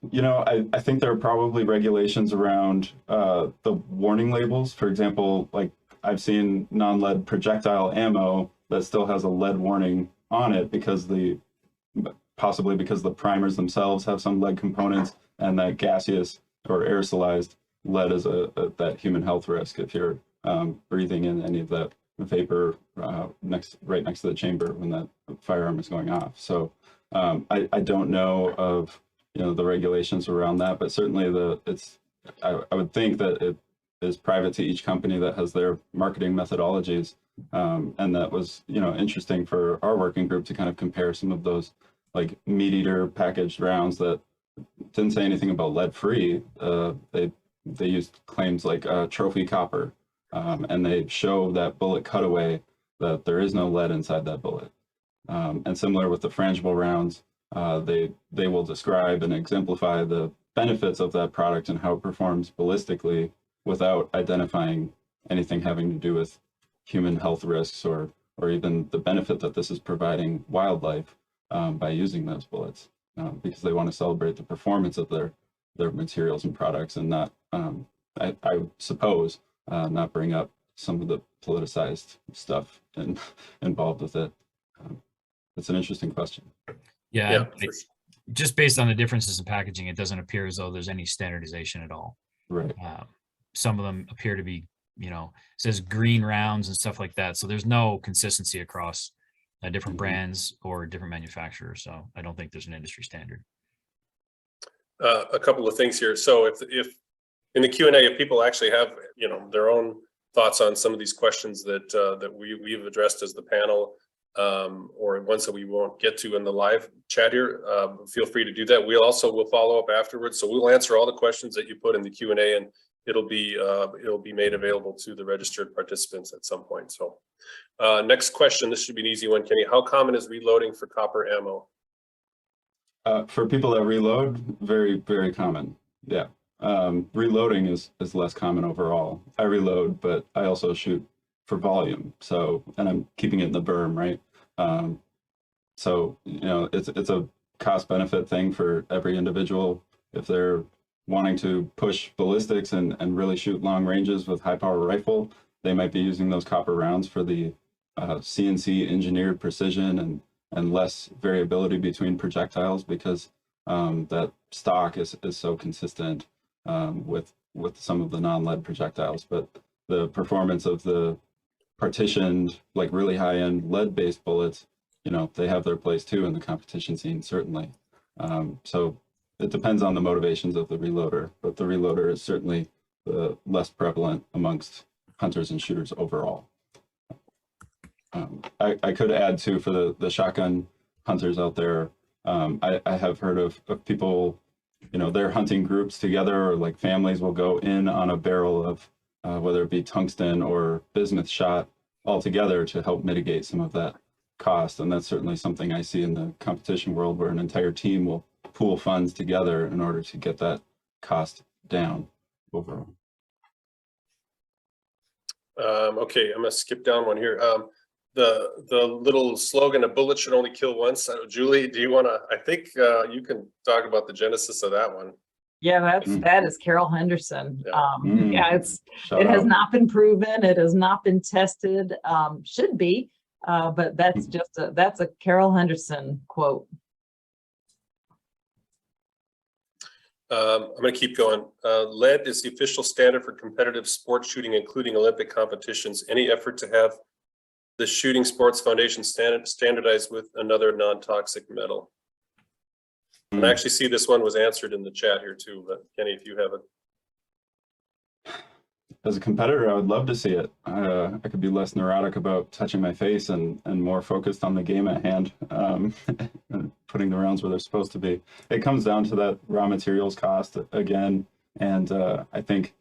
You know, I think there are probably regulations around the warning labels. For example, like I've seen non-lead projectile ammo that still has a lead warning on it because possibly because the primers themselves have some lead components, and that gaseous or aerosolized lead is that human health risk if you're breathing in any of that vapor right next to the chamber when that firearm is going off. So I don't know of, you know, the regulations around that, but certainly I would think that it is private to each company that has their marketing methodologies, and that was, you know, interesting for our working group to kind of compare some of those like meat eater packaged rounds that didn't say anything about lead free. They used claims like trophy copper, and they show that bullet cutaway that there is no lead inside that bullet. And similar with the frangible rounds, they will describe and exemplify the benefits of that product and how it performs ballistically without identifying anything having to do with human health risks or even the benefit that this is providing wildlife by using those bullets, because they want to celebrate the performance of their materials and products and not, I suppose, not bring up some of the politicized stuff involved with it. It's an interesting question. Yeah, for sure. just based on the differences in packaging, it doesn't appear as though there's any standardization at all. Right. Some of them appear to be, says green rounds and stuff like that. So there's no consistency across different brands or different manufacturers. So I don't think there's an industry standard. A couple of things here. So if in the Q&A, if people actually have, their own thoughts on some of these questions that we've addressed as the panel, or ones that we won't get to in the live chat here, feel free to do that. We also will follow up afterwards. So we'll answer all the questions that you put in the Q&A, and it'll be made available to the registered participants at some point. So next question, this should be an easy one, Kenny. How common is reloading for copper ammo? For people that reload, very, very common. Yeah. Reloading is less common overall. I reload, but I also shoot for volume. So, and I'm keeping it in the berm, right? So, it's a cost benefit thing for every individual. If they're wanting to push ballistics and really shoot long ranges with high power rifle, they might be using those copper rounds for the CNC engineered precision and less variability between projectiles, because that stock is so consistent with some of the non-lead projectiles. But the performance of the partitioned, like really high-end lead-based bullets, they have their place too in the competition scene, certainly. So it depends on the motivations of the reloader, but the reloader is certainly less prevalent amongst hunters and shooters overall. I could add too, for the shotgun hunters out there, I have heard of people, they're hunting groups together, or like families will go in on a barrel of whether it be tungsten or bismuth shot all together to help mitigate some of that cost. And that's certainly something I see in the competition world, where an entire team will pool funds together in order to get that cost down overall. Okay, I'm gonna skip down one here. The little slogan, "A bullet should only kill once." Julie, do you want to? I think you can talk about the genesis of that one. Yeah, that is Carol Henderson. Yeah. It has not been proven. It has not been tested. Should be, but that's just that's a Carol Henderson quote. I'm going to keep going. Lead is the official standard for competitive sport shooting, including Olympic competitions. Any effort to have the Shooting Sports Foundation standardized with another non-toxic metal? And I actually see this one was answered in the chat here too, but Kenny, if you have it. As a competitor, I would love to see it. I could be less neurotic about touching my face and more focused on the game at hand, and putting the rounds where they're supposed to be. It comes down to that raw materials cost again, and I think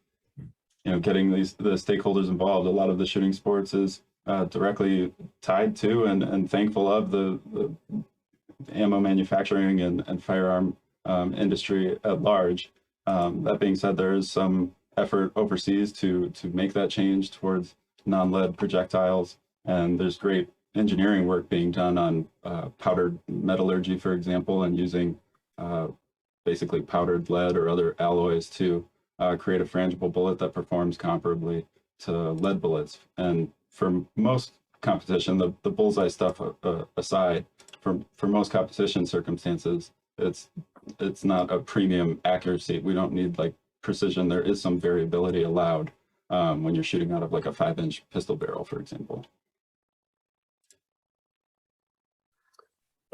getting the stakeholders involved. A lot of the shooting sports is directly tied to and thankful of the ammo manufacturing and firearm industry at large. That being said, there is some effort overseas to make that change towards non-lead projectiles, and there's great engineering work being done on powdered metallurgy, for example, and using basically powdered lead or other alloys to create a frangible bullet that performs comparably to lead bullets. And for most competition, the bullseye stuff aside, for most competition circumstances, it's not a premium accuracy. We don't need like precision. There is some variability allowed when you're shooting out of like a 5-inch pistol barrel, for example.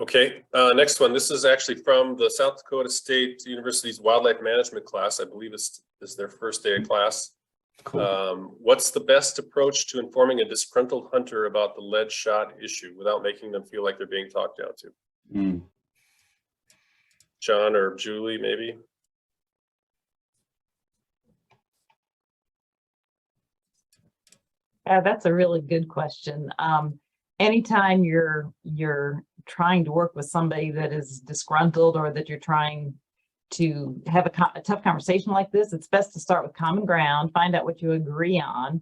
Okay, next one. This is actually from the South Dakota State University's wildlife management class. I believe this is their first day of class. Cool. What's the best approach to informing a disgruntled hunter about the lead shot issue without making them feel like they're being talked down to? John or Julie, maybe? That's a really good question. Anytime you're trying to work with somebody that is disgruntled or that you're trying to have a tough conversation like this, it's best to start with common ground, find out what you agree on,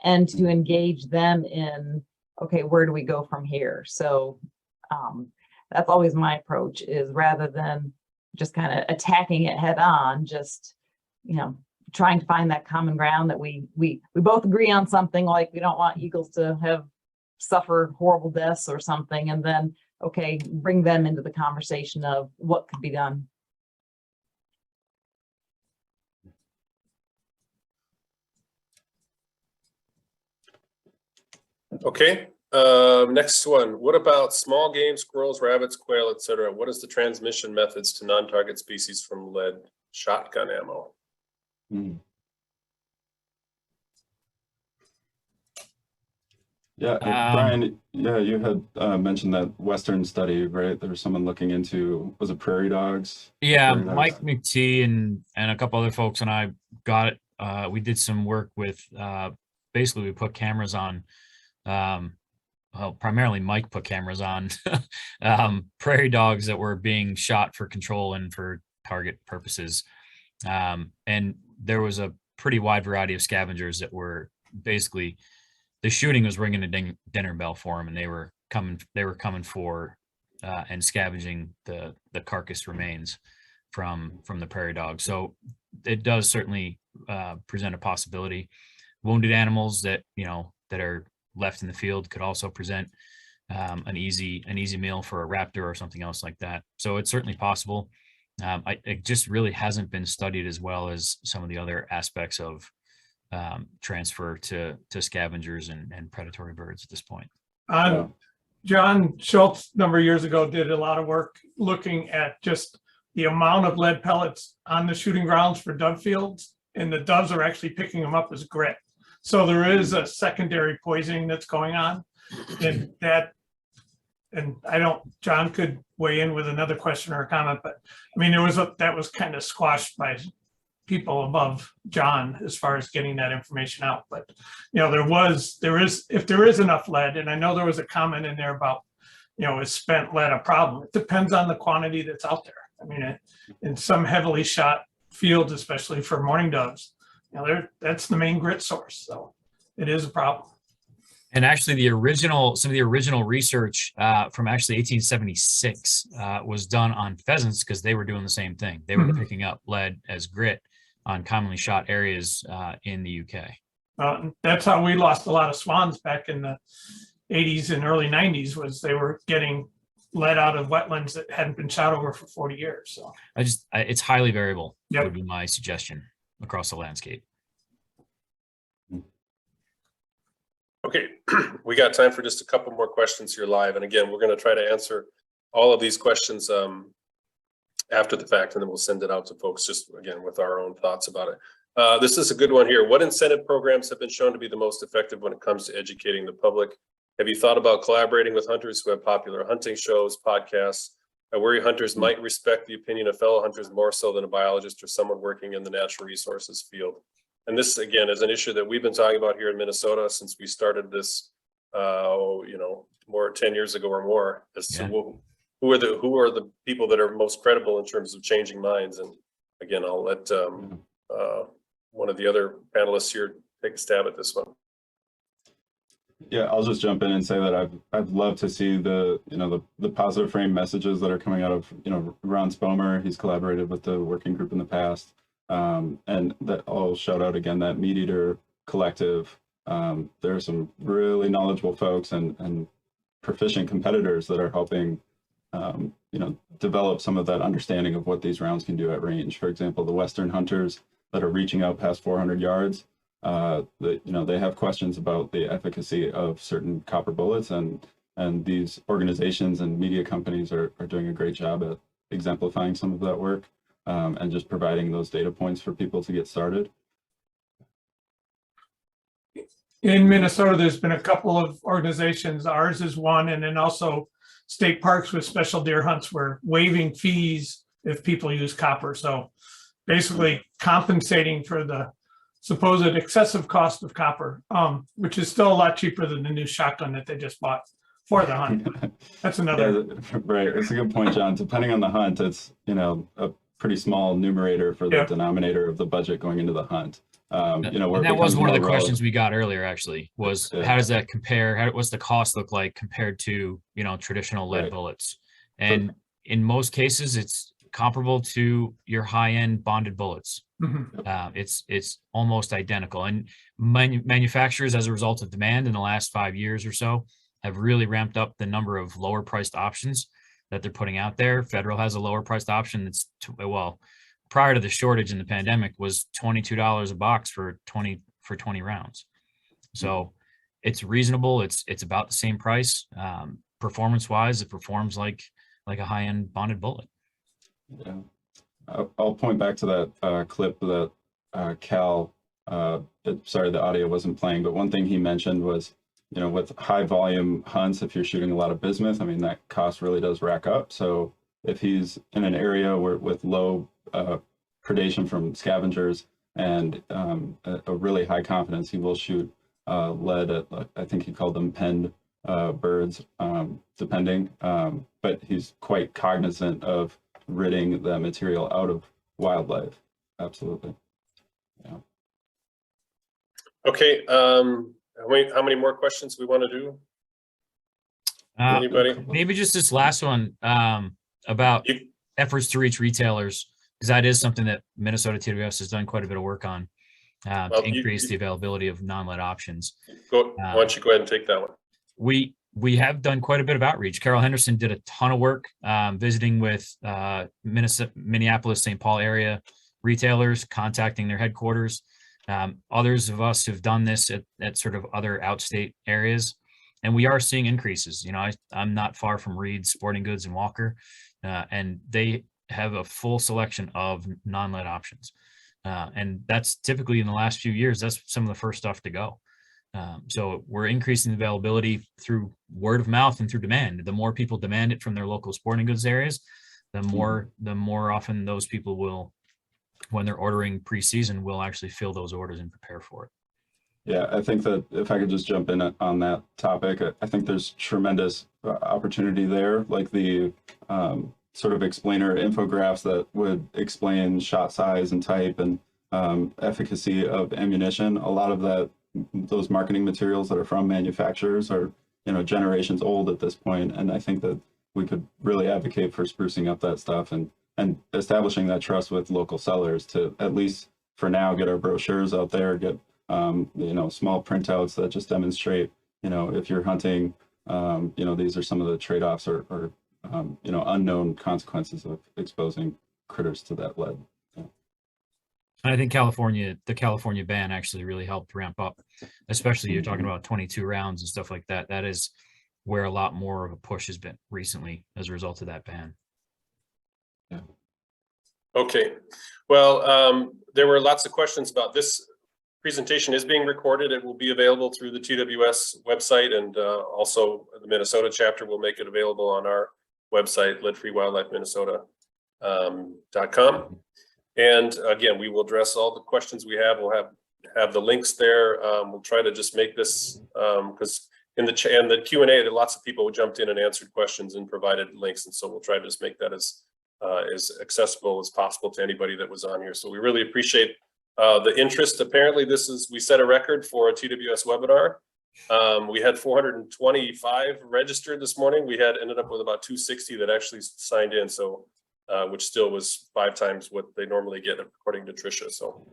and to engage them in, okay, where do we go from here? So that's always my approach, is rather than just kind of attacking it head on, just, you know, trying to find that common ground that we both agree on something, like we don't want eagles to suffer horrible deaths or something, and then, okay, bring them into the conversation of what could be done. Okay, next one. What about small game, squirrels, rabbits, quail, etc.? What is the transmission methods to non-target species from lead shotgun ammo? Yeah, Brian, yeah, you had mentioned that Western study, right? There was someone looking into, was it prairie dogs? Yeah, Prairie dogs. Mike McTee and a couple other folks and I got it. We did some work with, basically we put cameras on, well, primarily Mike put cameras on prairie dogs that were being shot for control and for target purposes. And there was a pretty wide variety of scavengers that were basically, the shooting was ringing a dinner bell for them, and they were coming for and scavenging the carcass remains from the prairie dog. So it does certainly present a possibility. Wounded animals that, you know, that are left in the field could also present an easy meal for a raptor or something else like that. So it's certainly possible. It just really hasn't been studied as well as some of the other aspects of transfer to scavengers and predatory birds at this point. John Schultz, a number of years ago, did a lot of work looking at just the amount of lead pellets on the shooting grounds for dove fields, and the doves are actually picking them up as grit. So there is a secondary poisoning that's going on, and John could weigh in with another question or a comment, but I mean, that was kind of squashed by people above John as far as getting that information out. But, you know, if there is enough lead, and I know there was a comment in there about, you know, is spent lead a problem? It depends on the quantity that's out there. I mean, in some heavily shot fields, especially for mourning doves, you know, that's the main grit source. So it is a problem. And actually some of the original research from actually 1876 was done on pheasants, because they were doing the same thing. They were picking up lead as grit on commonly shot areas in the UK. That's how we lost a lot of swans back in the 80s and early 90s, was they were getting lead out of wetlands that hadn't been shot over for 40 years. So it's highly variable. Yep. Would be my suggestion across the landscape. Okay, we got time for just a couple more questions here live. And again, we're going to try to answer all of these questions after the fact, and then we'll send it out to folks just, again, with our own thoughts about it. This is a good one here. What incentive programs have been shown to be the most effective when it comes to educating the public? Have you thought about collaborating with hunters who have popular hunting shows, podcasts? I worry hunters might respect the opinion of fellow hunters more so than a biologist or someone working in the natural resources field. And this, again, is an issue that we've been talking about here in Minnesota since we started this, you know, more 10 years ago or more, as to who are the people that are most credible in terms of changing minds. And again, I'll let one of the other panelists here take a stab at this one. Yeah, I'll just jump in and say that I'd love to see the positive frame messages that are coming out of, you know, Ron Spomer. He's collaborated with the working group in the past. And that I'll shout out again, that Meat Eater Collective. There are some really knowledgeable folks and proficient competitors that are helping, you know, develop some of that understanding of what these rounds can do at range. For example, the Western hunters that are reaching out past 400 yards, you know, they have questions about the efficacy of certain copper bullets, and these organizations and media companies are doing a great job at exemplifying some of that work. And just providing those data points for people to get started. In Minnesota, there's been a couple of organizations. Ours is one, and then also state parks with special deer hunts were waiving fees if people use copper. So basically compensating for the supposed excessive cost of copper, which is still a lot cheaper than the new shotgun that they just bought for the hunt. That's another. Yeah, right. It's a good point, John. Depending on the hunt, it's, you know, a pretty small numerator for the Yeah. denominator of the budget going into the hunt. You know, where And it that was becomes one of the more questions we got earlier, actually, was Yeah. how does that compare? What's the cost look like compared to, you know, traditional lead Right. bullets? And in most cases, it's comparable to your high-end bonded bullets. Mhm. It's almost identical. And manufacturers, as a result of demand in the last 5 years or so, have really ramped up the number of lower priced options that they're putting out there. Federal has a lower priced option that's, well, prior to the shortage in the pandemic, was $22 a box for 20 rounds. So it's reasonable. It's about the same price. Performance wise, it performs like a high-end bonded bullet. Yeah. I'll point back to that clip that Cal, sorry, the audio wasn't playing, but one thing he mentioned was, you know, with high volume hunts, if you're shooting a lot of bismuth, I mean, that cost really does rack up. So if he's in an area where with low predation from scavengers and a really high confidence, he will shoot lead at, I think he called them penned birds, depending, but he's quite cognizant of ridding the material out of wildlife. Absolutely. Yeah. Okay, how many more questions we want to do? Anybody? Maybe just this last one about efforts to reach retailers, because that is something that Minnesota TWS has done quite a bit of work on to increase the availability of non-lead options. Why don't you go ahead and take that one? We have done quite a bit of outreach. Carol Henderson did a ton of work visiting with Minneapolis, St. Paul area retailers, contacting their headquarters. Others of us have done this at sort of other outstate areas, and we are seeing increases. You know, I'm not far from Reed Sporting Goods in Walker, and they have a full selection of non-lead options. And that's typically in the last few years, that's some of the first stuff to go. So we're increasing the availability through word of mouth and through demand. The more people demand it from their local sporting goods areas, the more often those people will, when they're ordering pre-season, will actually fill those orders and prepare for it. Yeah, I think that if I could just jump in on that topic, I think there's tremendous opportunity there, like the sort of explainer infographics that would explain shot size and type and efficacy of ammunition. A lot of those marketing materials that are from manufacturers are, you know, generations old at this point, and I think that we could really advocate for sprucing up that stuff and establishing that trust with local sellers to, at least for now, get our brochures out there, get you know, small printouts that just demonstrate, you know, if you're hunting, you know, these are some of the trade-offs or you know, unknown consequences of exposing critters to that lead. I think the California ban actually really helped ramp up, especially you're talking about 22 rounds and stuff like that. That is where a lot more of a push has been recently as a result of that ban. Yeah. Okay, well, there were lots of questions about this. Presentation is being recorded. It will be available through the TWS website, and also the Minnesota chapter will make it available on our website, leadfreewildlifeminnesota.com. And again, we will address all the questions we have. We'll have the links there. We'll try to just make this, because in the Q&A, there are lots of people who jumped in and answered questions and provided links. And so we'll try to just make that as accessible as possible to anybody that was on here. So we really appreciate the interest. Apparently we set a record for a TWS webinar. We had 425 registered this morning. We ended up with about 260 that actually signed in. So which still was 5 times what they normally get according to Tricia. So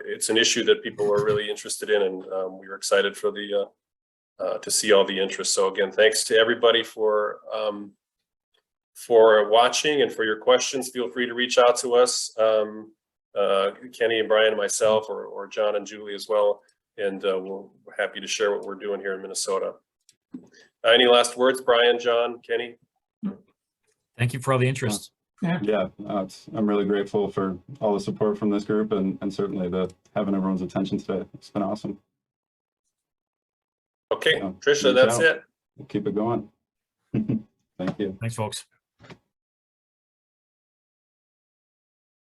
it's an issue that people are really interested in, and we were excited for to see all the interest. So again, thanks to everybody for watching and for your questions. Feel free to reach out to us, Kenny and Brian and myself, or John and Julie as well, and we're happy to share what we're doing here in Minnesota. Any last words, Brian, John, Kenny? Thank you for all the interest. Yeah, I'm really grateful for all the support from this group and certainly having everyone's attention today. It's been awesome. Okay, Tricia, that's it. We'll keep it going. Thank you. Thanks, folks.